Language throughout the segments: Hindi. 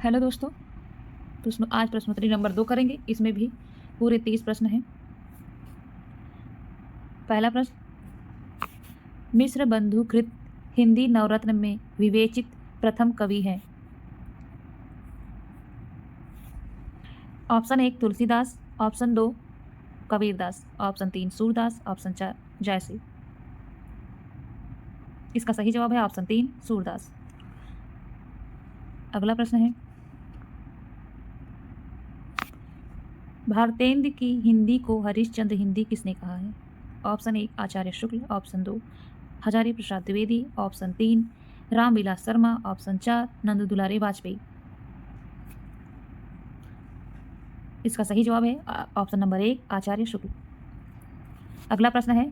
हेलो दोस्तों। आज प्रश्नोत्तरी नंबर 2 करेंगे। इसमें भी पूरे 30 प्रश्न हैं। पहला प्रश्न, मिश्र बंधु कृत हिंदी नवरत्न में विवेचित प्रथम कवि हैं? Option 1 Tulsidas, option 2 Kabirdas, option 3 Surdas, option 4 JC. इसका सही जवाब है ऑप्शन 3 सूरदास। अगला प्रश्न है, भारतेंद्र की हिंदी को हरिश्चंद्र हिंदी किसने कहा है? ऑप्शन 1 आचार्य शुक्ल, option 2 Hazari Prasad Dwivedi, option 3 Ramvilas Sharma, option 4 नंद दुलारे वाजपेयी। इसका सही जवाब है ऑप्शन नंबर 1 आचार्य शुक्ल। अगला प्रश्न है,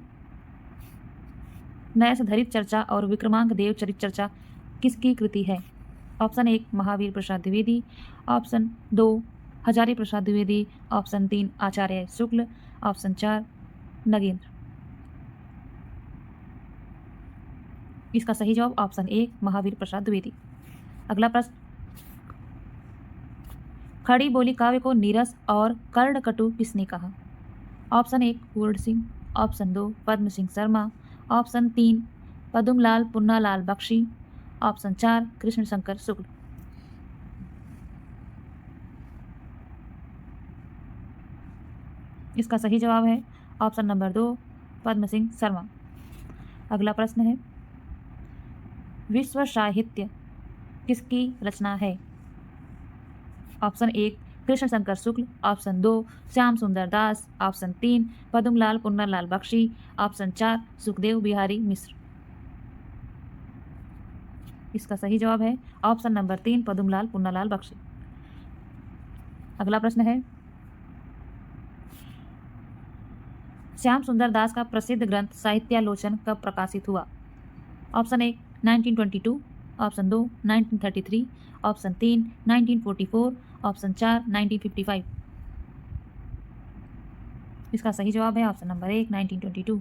नयस धरित चर्चा और विक्रमांक देव चरित चर्चा किसकी कृति है? Option 1 Mahavir Prasad Dwivedi, option 2 Hazari Prasad Dwivedi, option 3 आचार्य शुक्ल, ऑप्शन 4 नगेंद्र। इसका सही जवाब ऑप्शन 1 महावीर प्रसाद द्विवेदी। अगला प्रश्न, खड़ी बोली काव्य को नीरस और कर्णकटु किसने कहा? ऑप्शन 1 पूर्ण सिंह, ऑप्शन 2 पद्म सिंह शर्मा, ऑप्शन 3 पदुमलाल पुन्नालाल बख्शी, ऑप्शन 4 कृष्ण शंकर शुक्ल। इसका सही जवाब है ऑप्शन नंबर 2 पद्म सिंह शर्मा। अगला प्रश्न है, विश्व साहित्य किसकी रचना है? Option 1 Krishna Shankar Shukla, option 2 Shyam Sundar Das, option 3 Padumlal Punnalal Bakshi, option 4 Sukhdev Bihari मिश्र। इसका सही जवाब है ऑप्शन नंबर 3 पदुमलाल पुन्नालाल बख्शी। अगला प्रश्न है, श्याम सुंदर दास का प्रसिद्ध ग्रंथ साहित्यालोचन कब प्रकाशित हुआ? Option 1 1922, option 2 1933, option 3 1944, option 4 1955। इसका सही जवाब है ऑप्शन नंबर 1 1922।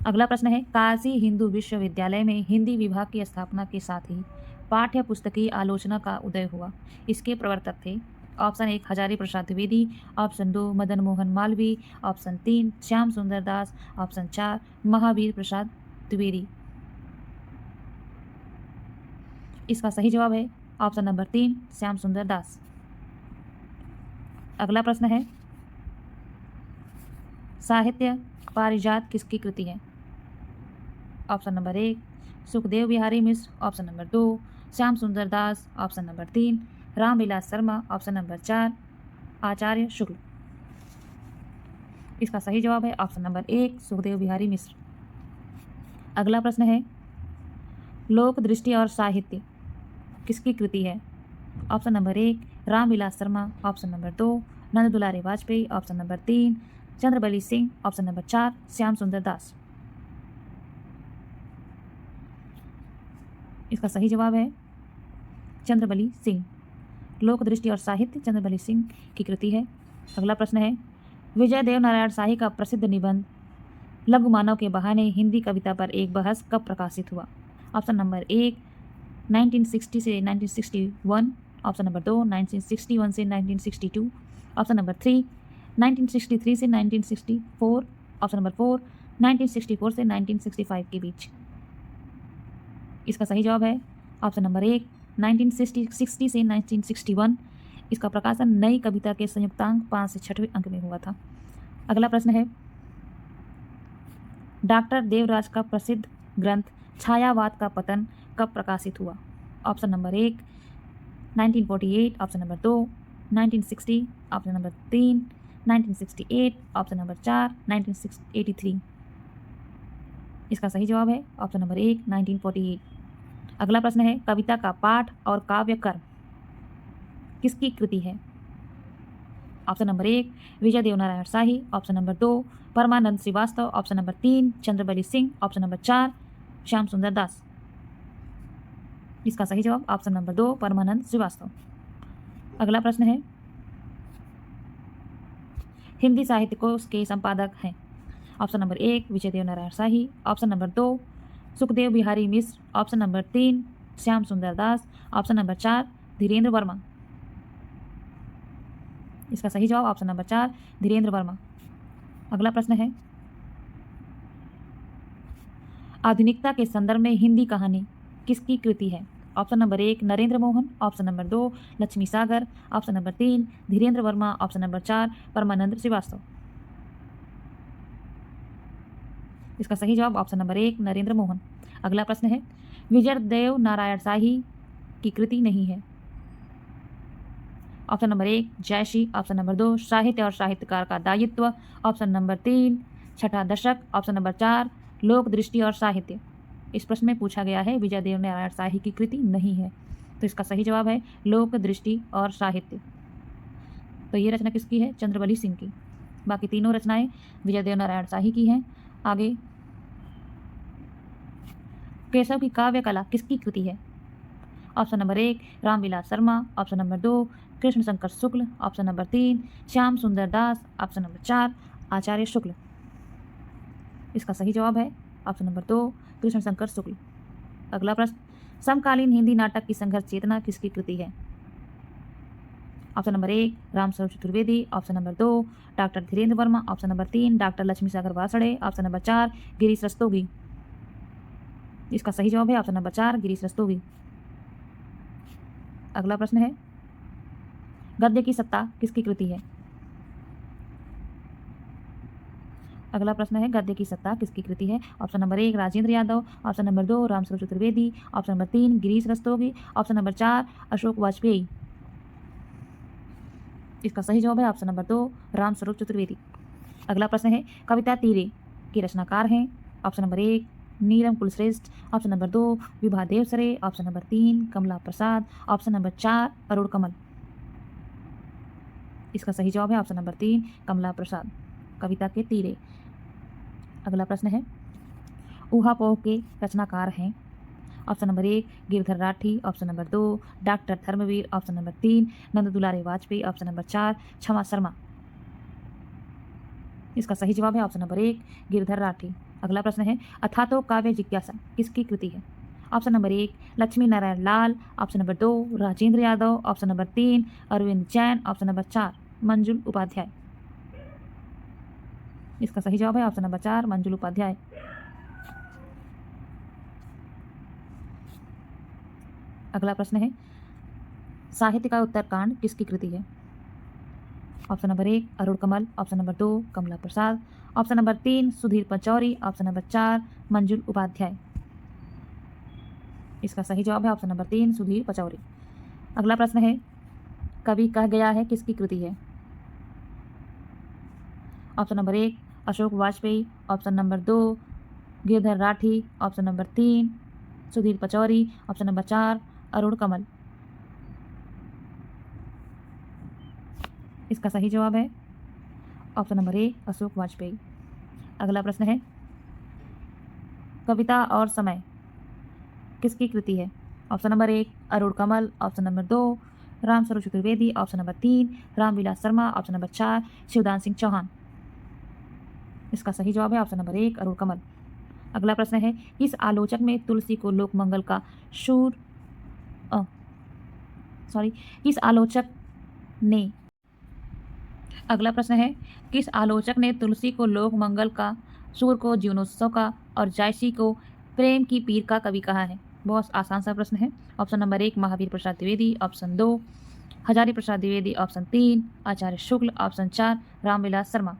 अगला प्रश्न है, काशी हिंदू विश्वविद्यालय में हिंदी विभाग की स्थापना के साथ ही पाठ्य पुस्तकीय आलोचना का उदय हुआ। इसके प्रवर्तक थे option 1 Hazari Prasad Dwivedi, option 2 Madan Mohan Malviya, option 3 Shyam Sundar Das, option 4 Mahavir Prasad Dwivedi. इसका सही जवाब है ऑप्शन नंबर 3 श्याम सुंदर दास। अगला प्रश्न है, साहित्य पारिजात किसकी कृति है? Option number 1 Sukhdev Bihari Mishra, option number 2 Shyam Sundar Das, option number 3 Ramvilas Sharma, option number 4 Acharya Shukla. इसका सही जवाब है ऑप्शन नंबर 1 सुखदेव बिहारी मिश्र। अगला प्रश्न है, लोक दृष्टि और साहित्य किसकी कृति है? Option number 1 Ramvilas Sharma, option number 2 नंद Dulare Vajpeyi, option number 3 Chandrabali Singh, option number 4 Shyam Sundar Das. इसका सही जवाब है चंद्रबली सिंह। लोक दृष्टि और साहित्य चंद्रबली सिंह की कृति है। अगला प्रश्न है, विजय देव नारायण शाही का प्रसिद्ध निबंध लघु मानव के बहाने हिंदी कविता पर एक बहस कब प्रकाशित हुआ? ऑप्शन नंबर 1 1960 से 1961, ऑप्शन नंबर 2 1961 से 1962, ऑप्शन नंबर 3 1963 से 1964, ऑप्शन नंबर 4 1964 से 1965 के बीच। इसका सही जवाब है ऑप्शन नंबर 1 1960 से 1961। इसका प्रकाशन नई कविता के संयुक्तांक 5 से 6वें अंक में हुआ था। अगला प्रश्न है, डॉक्टर देवराज का प्रसिद्ध ग्रंथ छायावाद का पतन कब प्रकाशित हुआ? Option number 1 1948, option number 2 1960, option number 3 1968, option number 4 1983। इसका सही जवाब है ऑप्शन नंबर 1 1948। अगला प्रश्न है, कविता का पाठ और काव्य कर्म किसकी कृति है? Option number 1 Vijay Dev Narayan Shahi, option number 2 Parmanand Srivastava, option number 3 Chandrabali Singh, option number 4 Shyam Sundar Das. इसका सही जवाब ऑप्शन नंबर 2 परमानंद श्रीवास्तव। अगला प्रश्न है, हिंदी साहित्य कोश के संपादक हैं? Option number 1 Vijay Dev Narayan Shahi, option number 2 Sukhdev Bihari Mishra, option number 3 Shyam Sundar Das, option number 4 Dhirendra Verma. इसका सही जवाब ऑप्शन नंबर 4 धीरेन्द्र वर्मा। अगला प्रश्न है, आधुनिकता के संदर्भ में हिंदी कहानी किसकी कृति है? Option number 1 Narendra Mohan, option number 2 Lakshmi Sagar, option number 3 Dhirendra Verma, option number 4 Parmanand Srivastava. इसका सही जवाब ऑप्शन नंबर 1 नरेंद्र मोहन। अगला प्रश्न है, विजय देव नारायण शाही की कृति नहीं है? Option number 1 Jayashree, option number 2 साहित्य और साहित्यकार का दायित्व, ऑप्शन नंबर 3 छठा दशक, ऑप्शन नंबर 4 लोक दृष्टि और साहित्य। इस प्रश्न में पूछा गया है विजय देव नारायण शाही की कृति नहीं है, तो इसका सही जवाब है लोक दृष्टि और साहित्य। तो ये रचना किसकी है? चंद्रवली सिंह की। बाकी तीनों रचनाएं विजय देव नारायण शाही की हैं। आगे, केशव की काव्य कला किसकी कृति है? Option number 1 Ramvilas Sharma, option number 2 Krishna Shankar Shukla, option number 3 Shyam Sundar Das, option number 4 Acharya Shukla. इसका सही जवाब है ऑप्शन नंबर 2 कृष्ण शंकर शुक्ल। अगला प्रश्न, समकालीन हिंदी नाटक की संघर्ष चेतना किसकी कृति है? Option number 1 Ramswaroop Chaturvedi, option number 2 doctor Dhirendra Verma, option number 3 doctor Lakshmi Sagar Vasade, option number 4 Girish Rastogi. इसका सही जवाब है ऑप्शन नंबर 4 गिरीश रस्तोगी। अगला प्रश्न है, गद्य की सत्ता किसकी कृति है? अगला प्रश्न है, गद्य की सत्ता किसकी कृति है? Option number 1 Rajendra Yadav, option number 2 Ramswaroop Chaturvedi, option number 3 Girish Rastogi, option number 4 Ashok Vajpayee. इसका सही जवाब है ऑप्शन नंबर 2 रामस्वरूप चतुर्वेदी। अगला प्रश्न है, कविता तीरे के रचनाकार हैं? ऑप्शन नंबर 1 नीलम Kulshreshtha, option number 2 Vibha देवसरे, option number 3 कमला प्रसाद, ऑप्शन नंबर 4 अरुण कमल। इसका सही जवाब है ऑप्शन नंबर 3 कमला प्रसाद, कविता के तीरे। अगला प्रश्न है, ऊहापोह के रचनाकार हैं? Option number 1 Girdhar Rathi, option number 2 doctor Dharamvir, option number 3 Nand Dulare Vajpeyi, option number 4 क्षमा शर्मा। इसका सही जवाब है ऑप्शन नंबर 1 गिरधर राठी। अगला प्रश्न है, अथातो काव्य जिज्ञासा किसकी कृति है? Option number 1 Lakshmi Narayan Lal, option number 2 Rajendra Yadav, option number 3 Arvind Jain, option number 4 Manjul Upadhyay. इसका सही जवाब है ऑप्शन नंबर 4 मंजुल उपाध्याय। अगला प्रश्न है, साहित्य का उत्तरकांड किसकी कृति है? Option number 1 Arun Kamal, option number 2 Kamla Prasad, option number 3 Sudhir Pachauri, option number 4 Manjul Upadhyay. इसका सही जवाब है ऑप्शन नंबर 3 सुधीर पचौरी। अगला प्रश्न है, कवि कह गया है किसकी कृति है? Option number 1 Ashok Vajpeyi, option number 2 Girdhar Rathi, option number 3 Sudhir Pachauri, option number 4 Arun Kamal. इसका सही जवाब है ऑप्शन नंबर 1 अशोक वाजपेयी। अगला प्रश्न है, कविता और समय किसकी कृति है? Option number 1 Arun Kamal, option number 2 Ramswaroop Chaturvedi, option number 3 Ramvilas Sharma, option number 4 Shivdan Singh Chauhan. इसका सही जवाब है ऑप्शन नंबर 1 अरुण कमल। अगला प्रश्न है, किस आलोचक में तुलसी को लोकमंगल का शूर किस आलोचक ने अगला प्रश्न है, किस आलोचक ने तुलसी को लोकमंगल का, सूर को जीवनोत्सव का और जायसी को प्रेम की पीर का कवि कहा है? बहुत आसान सा प्रश्न है। Option number 1 Mahavir Prasad Dwivedi, option 2 Hazari Prasad Dwivedi, option 3 आचार्य शुक्ल, ऑप्शन 4 रामविलास शर्मा।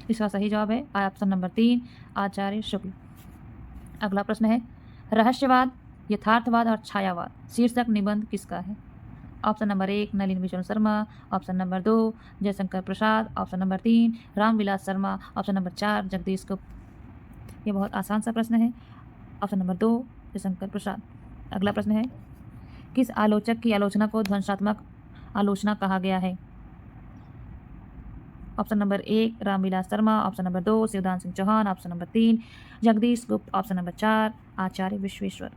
इसका सही जवाब है ऑप्शन नंबर 3 आचार्य शुक्ल। अगला प्रश्न है, रहस्यवाद, यथार्थवाद और छायावाद शीर्षक निबंध किसका है? Option number 1 Nalin Vishnu Sharma, option number 2 Jaishankar Prasad, option number 3 Ramvilas Sharma, option number 4 Jagdish Gupt. ये बहुत आसान सा प्रश्न है। Option number 2 Jaishankar Prasad. अगला प्रश्न है, किस आलोचक की आलोचना को ध्वंसात्मक आलोचना कहा गया है? Option number 1 Ramvilas Sharma, option number 2 Shivdan Singh Chauhan, option number 3 Jagdish Gupt, option number 4 आचार्य विश्वेश्वर।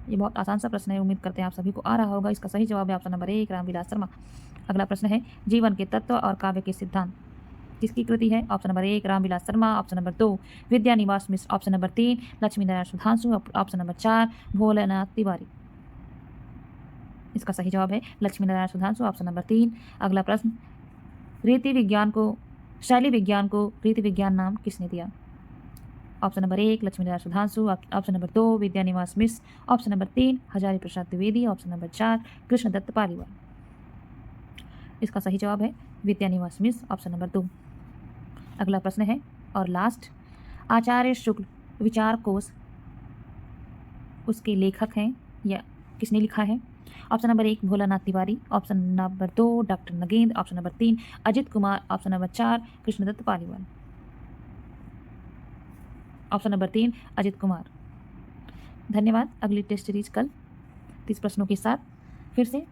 ये बहुत आसान सा प्रश्न है, उम्मीद करते हैं आप सभी को आ रहा होगा। इसका सही जवाब है ऑप्शन नंबर 1 रामविलास शर्मा। अगला प्रश्न है, जीवन के तत्व और काव्य के सिद्धांत किसकी कृति है? Option number 1 Ramvilas Sharma, option number 2 Vidyaniwas Mishra, option number 3 Lakshmi Narayan Sudhanshu, option number 4 Bholenath Tiwari. इसका सही जवाब है लक्ष्मी नारायण सुधांशु, ऑप्शन नंबर 3। अगला प्रश्न, रीति विज्ञान को शैली विज्ञान को रीति विज्ञान नाम किसने दिया? Option number 1 Lakshmi Narayan Sudhanshu, option number 2 Vidyaniwas Mishra, option number 3 Hazari Prasad Dwivedi, option number 4 Krishnadatt Paliwal. इसका सही जवाब है विद्यानिवास मिश्र, ऑप्शन नंबर 2। अगला प्रश्न है और लास्ट, आचार्य शुक्ल विचार कोश उसके लेखक हैं या किसने लिखा है? Option number 1 Bholanath Tiwari, option number 2 doctor Nagendra, option number 3 Ajit Kumar, option number 4 Krishnadatt Paliwal. Option number 3 Ajit Kumar. धन्यवाद। अगली टेस्ट सीरीज कल 30 प्रश्नों के साथ फिर से